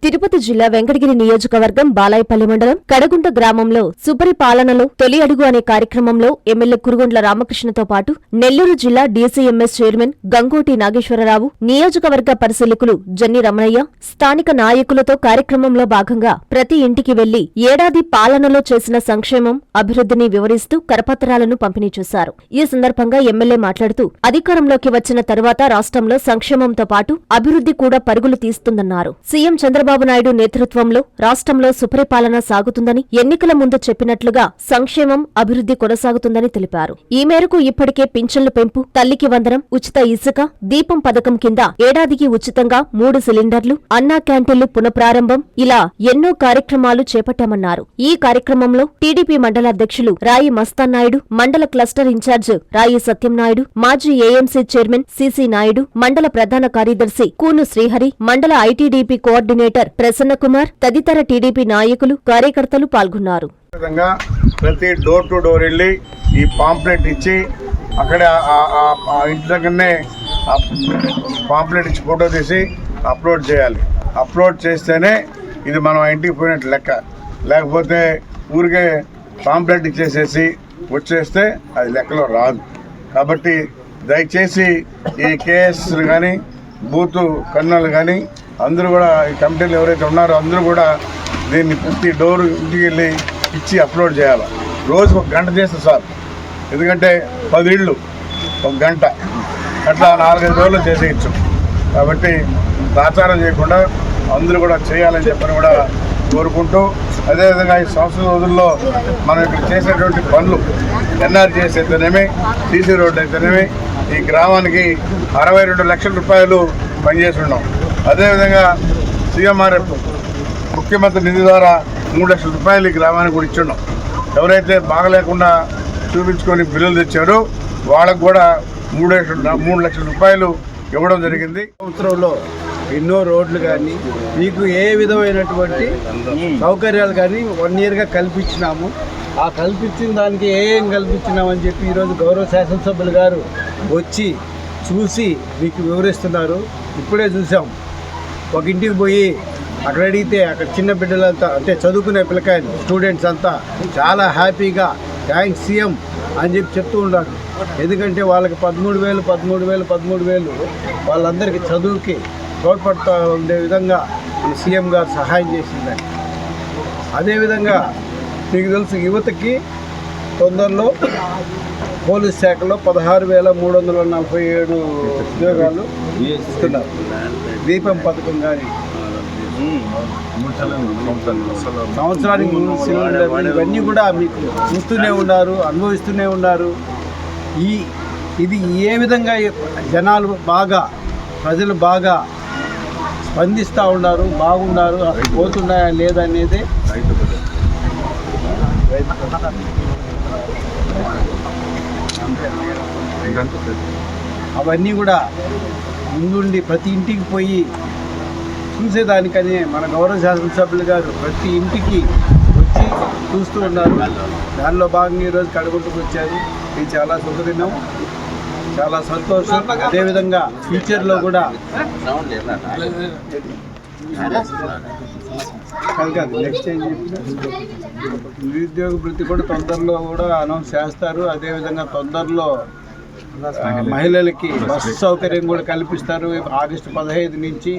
తిరుపతి జిల్లా వెంకటగిరి నియోజకవర్గం బాలాయపల్లి మండలం కడగుంట గ్రామంలో సుపరిపాలనలో తొలి అడుగు అనే కార్యక్రమంలో ఎమ్మెల్యే కురుగొండ్ల రామకృష్ణతో పాటు నెల్లూరు జిల్లా డీసీఎంఎస్ చైర్మన్ గంగోటి నాగేశ్వరరావు, నియోజకవర్గ పరిశీలకులు జన్ని రమణయ్య, స్థానిక నాయకులతో కార్యక్రమంలో భాగంగా ప్రతి ఇంటికి వెళ్లి ఏడాది పాలనలో చేసిన సంక్షేమం, అభివృద్ధిని వివరిస్తూ కరపత్రాలను పంపిణీ చేశారు. ఈ సందర్భంగా ఎమ్మెల్యే మాట్లాడుతూ అధికారంలోకి వచ్చిన తరువాత రాష్ట్రంలో సంక్షేమంతో పాటు అభివృద్ధి కూడా పరుగులు తీస్తుందన్నారు. సీఎం చంద్రబాబు నాయుడు నేతృత్వంలో రాష్ట్రంలో సుపరిపాలన సాగుతుందని, ఎన్నికల ముందు చెప్పినట్లుగా సంక్షేమం, అభివృద్ధి కొనసాగుతుందని తెలిపారు. ఈ మేరకు ఇప్పటికే పింఛన్ల పెంపు, తల్లికి వందనం, ఉచిత ఇసుక, దీపం పథకం కింద ఏడాదికి ఉచితంగా 3 సిలిండర్లు, అన్నా క్యాంటీన్లు పునఃప్రారంభం, ఇలా ఎన్నో కార్యక్రమాలు చేపట్టామన్నారు. ఈ కార్యక్రమంలో టీడీపీ మండల అధ్యక్షులు రాయి మస్తాన్నాయుడు, మండల క్లస్టర్ ఇన్ఛార్జ్ రాయి సత్యంనాయుడు, మాజీ ఏఎంసీ చైర్మన్ సిసి నాయుడు, మండల ప్రధాన కార్యదర్శి కూను శ్రీహరి, మండల ఐటీడీపీ కోఆర్డినేటర్ ప్రసన్న కుమార్ తదితర టీడీపీ నాయకులు, కార్యకర్తలు పాల్గొన్నారు. ప్రతి డోర్ టు డోర్ వెళ్ళి ఈ పాంప్లెట్ ఇచ్చి అక్కడే ఇంటి దగ్గరనే పాంప్లెట్ ఇచ్చి ఫోటో తీసి అప్లోడ్ చేయాలి. అప్లోడ్ చేస్తేనే ఇది మనం ఇంటికి పోయినట్టు లెక్క. లేకపోతే ఊరికే పాంప్లెట్ ఇచ్చేసేసి వచ్చేస్తే అది లెక్కలో రాదు. కాబట్టి దయచేసి ఈ కేఎస్లు కానీ, బూత్ కన్నలు కానీ అందరూ కూడా, ఈ కమిటీలు ఎవరైతే ఉన్నారో అందరూ కూడా దీన్ని ప్రతి డోరు ఇంటికి వెళ్ళి ఇచ్చి అప్లోడ్ చేయాలి. రోజు 1 గంట చేస్తే సార్, ఎందుకంటే 10 ఇళ్ళు 1 గంట, అట్లా 4-5 రోజులు చేసేయచ్చు. కాబట్టి ప్రచారం చేయకుండా అందరూ కూడా చేయాలని చెప్పని కూడా కోరుకుంటూ, అదేవిధంగా ఈ సంవత్సరం రోజుల్లో మనం ఇక్కడ చేసేటువంటి పనులు, ఎన్ఆర్జీఎస్ అయితేనేమి, సీసీ రోడ్డు అయితేనేమి, ఈ గ్రామానికి 62 లక్షల రూపాయలు పనిచేసి ఉన్నాం. అదేవిధంగా సీఎంఆర్ఎఫ్ ముఖ్యమంత్రి నిధి ద్వారా 3 లక్షల రూపాయలు ఈ గ్రామానికి కూడా ఇచ్చున్నాం. ఎవరైతే బాగలేకుండా చూపించుకొని బిల్లులు తెచ్చారో వాళ్ళకు కూడా 3 లక్షల రూపాయలు ఇవ్వడం జరిగింది. సంవత్సరంలో ఎన్నో రోడ్లు కానీ, మీకు ఏ విధమైనటువంటి సౌకర్యాలు కానీ 1 ఇయర్గా కల్పించినాము. ఆ కల్పించిన దానికి ఏం కల్పించినామని చెప్పి ఈరోజు గౌరవ శాసనసభ్యులు గారు వచ్చి చూసి మీకు వివరిస్తున్నారు. ఇప్పుడే చూసాం, ఒక ఇంటికి పోయి అక్కడ అడిగితే అక్కడ చిన్న బిడ్డలంతా, అంటే చదువుకునే పిల్లకాయలు, స్టూడెంట్స్ అంతా చాలా హ్యాపీగా థ్యాంక్స్ సీఎం అని చెప్పి చెప్తూ ఉన్నారు. ఎందుకంటే వాళ్ళకి 13,000 వాళ్ళందరికీ చదువుకి తోడ్పడుతూ ఉండే విధంగా ఈ సీఎం గారు సహాయం చేసిందని. అదేవిధంగా మీకు తెలుసు, యువతకి తొందరలో పోలీస్ శాఖలో 16,347 ఉద్యోగాలు ఇస్తున్నారు. దీపం పథకం కానీ, సంవత్సరానికి 3 సిలిండర్లు, ఇవన్నీ కూడా మీకు చూస్తూనే ఉన్నారు, అనుభవిస్తూనే ఉన్నారు. ఇది ఏ విధంగా జనాలు బాగా, ప్రజలు బాగా స్పందిస్తూ ఉన్నారు, బాగున్నారు, పోతున్నాయా లేదనేది అవన్నీ కూడా ముందుండి ప్రతి ఇంటికి పోయి చూసేదానికని మన గౌరవ శాసనసభ్యులు గారు ప్రతి ఇంటికి వచ్చి చూస్తూ ఉన్నారు. దానిలో భాగంగా ఈరోజు కడగుంటకు వచ్చారు. ఇది చాలా శుభదినం, చాలా సంతోషం. అదేవిధంగా ఫ్యూచర్లో కూడా నెక్స్ట్ ఏం చెప్పిన నిరుద్యోగ వృత్తి కూడా తొందరలో కూడా అనౌన్స్ చేస్తారు. అదేవిధంగా తొందరలో మహిళలకి బస్సు సౌకర్యం కూడా కల్పిస్తారు ఆగస్టు 15 నుంచి.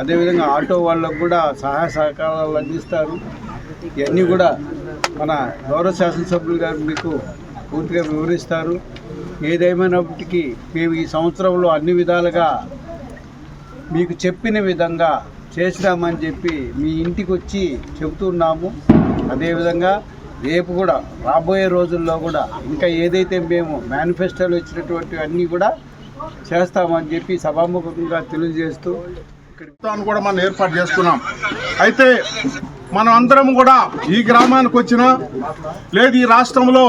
అదేవిధంగా ఆటో వాళ్ళకు కూడా సహాయ సహకారాలు అందిస్తారు. ఇవన్నీ కూడా మన గౌరవ శాసనసభ్యులు గారు మీకు పూర్తిగా వివరిస్తారు. ఏదేమైనప్పటికీ మేము ఈ సంవత్సరంలో అన్ని విధాలుగా మీకు చెప్పిన విధంగా చేసినామని చెప్పి మీ ఇంటికి వచ్చి చెబుతున్నాము. అదేవిధంగా రేపు కూడా రాబోయే రోజుల్లో కూడా ఇంకా ఏదైతే మేము మేనిఫెస్టోలో ఇచ్చినటువంటి అన్నీ కూడా చేస్తామని చెప్పి సభాముఖంగా తెలియజేస్తూ ఇక్కడ కూడా మనం ఏర్పాటు చేసుకున్నాం. అయితే మనం అందరం కూడా ఈ గ్రామానికి వచ్చినా లేదు, ఈ రాష్ట్రంలో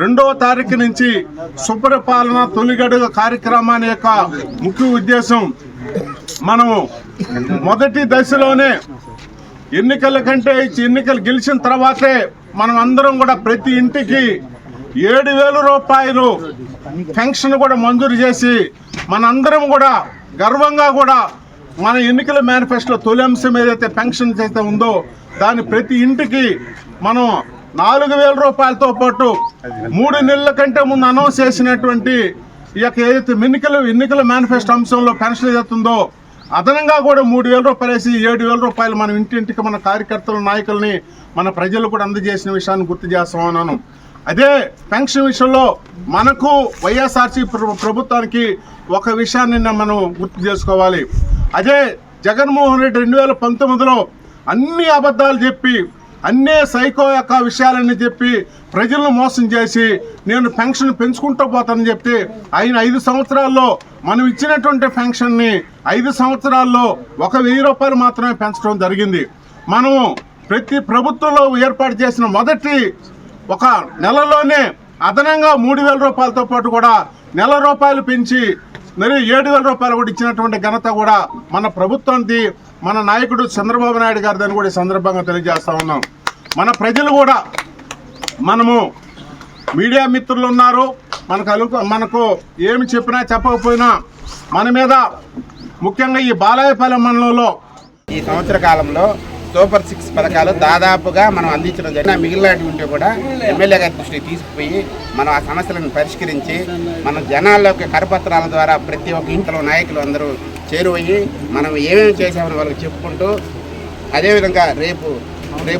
2వ తారీఖు నుంచి సుపరిపాలన తొలిగడుగు కార్యక్రమాన్ని యొక్క ముఖ్య ఉద్దేశం, మనము మొదటి దశలోనే ఎన్నికల కంటే ఎన్నికలు గెలిచిన తర్వాతే మనం అందరం కూడా ప్రతి ఇంటికి 7,000 రూపాయలు పెన్షన్ కూడా మంజూరు చేసి మనందరం కూడా గర్వంగా కూడా మన ఎన్నికల మేనిఫెస్టోలో తొలి అంశం ఏదైతే పెన్షన్ అయితే ఉందో దాని ప్రతి ఇంటికి మనం 4,000 రూపాయలతో పాటు 3 నెలల కంటే ముందు అనౌన్స్ చేసినటువంటి ఈ యొక్క ఏదైతే ఎన్నికల మేనిఫెస్టో అంశంలో పెన్షన్ ఏదైతుందో అదనంగా కూడా 3,000 రూపాయలు వేసి 7,000 రూపాయలు మనం ఇంటింటికి మన కార్యకర్తల నాయకుల్ని మన ప్రజలు కూడా అందజేసిన విషయాన్ని గుర్తు చేస్తా ఉన్నాను. అదే పెన్షన్ విషయంలో మనకు వైఎస్ఆర్సీ ప్రభుత్వానికి ఒక విషయాన్ని మనం గుర్తు చేసుకోవాలి. అదే జగన్మోహన్ రెడ్డి 2019లో అన్ని అబద్ధాలు చెప్పి అన్నే సైకో యొక్క విషయాలన్నీ చెప్పి ప్రజలను మోసం చేసి నేను పెన్షన్ పెంచుకుంటూ పోతానని చెప్తే ఆయన 5 సంవత్సరాల్లో మనం ఇచ్చినటువంటి పెన్షన్ని 5 సంవత్సరాల్లో 1,000 రూపాయలు మాత్రమే పెంచడం జరిగింది. మనము ప్రతి ప్రభుత్వంలో ఏర్పాటు చేసిన మొదటి ఒక నెలలోనే అదనంగా 3,000 రూపాయలతో పాటు కూడా నెల రూపాయలు పెంచి మరి 7,000 రూపాయలు కూడా ఇచ్చినటువంటి ఘనత కూడా మన ప్రభుత్వానికి మన నాయకుడు చంద్రబాబు నాయుడు గారిదని కూడా ఈ సందర్భంగా తెలియజేస్తా ఉన్నాం. మన ప్రజలు కూడా మనము మీడియా మిత్రులు ఉన్నారు, మనకు ఏమి చెప్పినా చెప్పకపోయినా మన మీద ముఖ్యంగా ఈ బాలాయపాలెం మండలంలో ఈ సంవత్సర కాలంలో సూపర్ 6 పథకాలు దాదాపుగా మనం అందించడం జరిగిన మిగిలినటువంటి కూడా ఎమ్మెల్యే గారి దృష్టికి తీసుకుపోయి మనం ఆ సమస్యలను పరిష్కరించి మన జనాల్లోకి కరపత్రాల ద్వారా ప్రతి ఒక్క ఇంట్లో నాయకులు అందరూ చేరువయ్యి మనం ఏమేమి చేసామని వాళ్ళకి చెప్పుకుంటూ అదేవిధంగా రేపు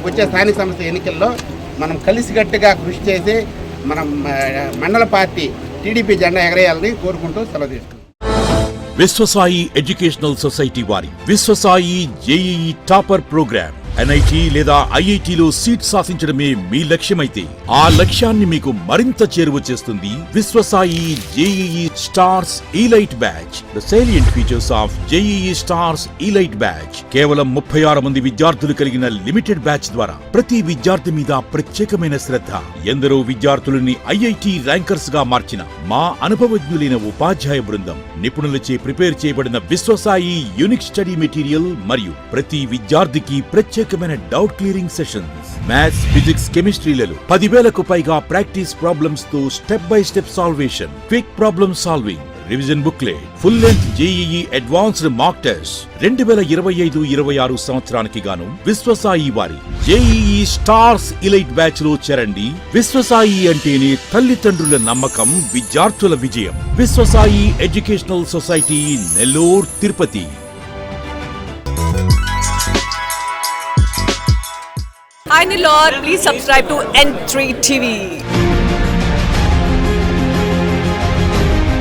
వచ్చే స్థానిక సంస్థ ఎన్నికల్లో మనం కలిసికట్టుగా కృషి చేసి మనం మండల పార్టీ టీడీపీ జెండా ఎగరేయాలని కోరుకుంటూ సెలవు తీసుకుంటాం. విశ్వసాయి ఎడ్యుకేషనల్ సొసైటీ వారి Vishwasai JEE topper program NIT లేదా IITలో సీట్ సాధించడమే మీ లక్ష్యమైతే ఆ లక్ష్యాన్ని మీకు మరింత చేరువ చేస్తుంది Viswasai JEE stars elite batch. The salient features of JEE stars elite batch. కేవలం 36 మంది విద్యార్థులు కలిగిన లిమిటెడ్ బ్యాచ్ ద్వారా ప్రతి విద్యార్థి మీద ప్రత్యేకమైన శ్రద్ధ, ఎందరో విద్యార్థులని IIT ర్యాంకర్స్ గా మార్చిన మా అనుభవజ్ఞులైన ఉపాధ్యాయ బృందం, నిపుణులచే ప్రిపేర్ చేయబడిన విశ్వసాయి యూనిక్ స్టడీ మెటీరియల్ మరియు ప్రతి విద్యార్థికి ప్రత్యేకమైన doubt clearing sessions, maths, physics, కెమిస్ట్రీలలో 10,000కు పైగా ప్రాక్టీస్ ప్రాబ్లమ్స్ తో step by step salvation, quick problem solving, revision booklet, full length JEE advanced mock test. 2025-26 సంవత్సరానికి గాను విశ్వసాయి వారి జేఈఈ స్టార్స్ ఇలైట్ బ్యాచ్ లో చేరండి. విశ్వసాయి అంటేనే తల్లిదండ్రుల నమ్మకం, విద్యార్థుల విజయం. Viswasai educational society, Nellore, Tirupati. Hi Nilor, please subscribe to N3 TV.